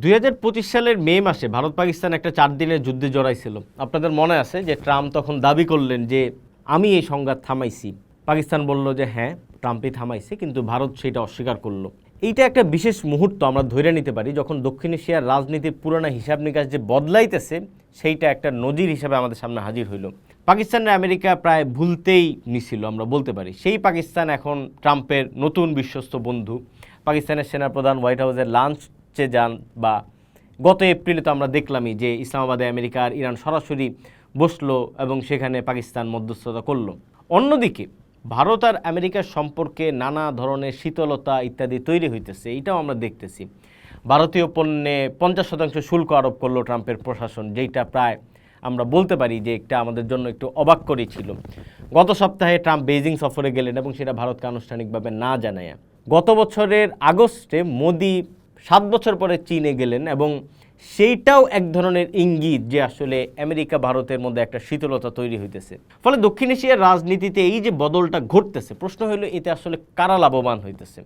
2025 সালের মে মাসে ভারত পাকিস্তান একটা 4 দিনের যুদ্ধে জড়াইছিল। আপনাদের মনে আছে যে ট্রাম্প তখন দাবি করলেন যে আমি এই সংঘাত থামাইছি। পাকিস্তান বলল যে হ্যাঁ, ট্রাম্পই থামাইছে, কিন্তু ভারত সেটা অস্বীকার করলো। এইটা একটা বিশেষ মুহূর্ত আমরা ধরে নিতে পারি, যখন দক্ষিণ এশিয়ার রাজনীতির পুরানা হিসাব নিকাশ যে বদলাইতেছে সেইটা একটা নজির হিসাবে আমাদের সামনে হাজির হইল। পাকিস্তানের আমেরিকা প্রায় ভুলতেই নিছিল আমরা বলতে পারি। সেই পাকিস্তান এখন ট্রাম্পের নতুন বিশ্বস্ত বন্ধু। পাকিস্তানের সেনাপ্রধান হোয়াইট হাউসের লাঞ্চে যান, বা গত এপ্রিলে তো আমরা দেখলামই যে ইসলামাবাদে আমেরিকা আর ইরান সরাসরি বসলো এবং সেখানে পাকিস্তান মধ্যস্থতা করলো। অন্যদিকে ভারত আর আমেরিকার সম্পর্কে নানা ধরনের শীতলতা ইত্যাদি তৈরি হইতেছে, এইটাও আমরা দেখতেছি। ভারতীয় পণ্যে 50% শুল্ক আরোপ করলো ট্রাম্পের প্রশাসন, যেইটা প্রায় আমরা বলতে পারি যে একটা আমাদের জন্য একটু অবাক করেই ছিল। গত সপ্তাহে ট্রাম্প বেইজিং সফরে গেলেন এবং সেটা ভারতকে আনুষ্ঠানিকভাবে না জানায়। গত বছরের আগস্টে মোদি 7 বছর পরে চীনে গেলেন এবং সেইটাও এক ধরনের ইঙ্গিত যে আসলে আমেরিকা ভারতের মধ্যে একটা শীতলতা তৈরি হইতেছে। ফলে দক্ষিণ এশিয়ার রাজনীতিতে এই যে বদলটা ঘটতেছে, প্রশ্ন হলো এতে আসলে কারা লাভবান হইতেছে।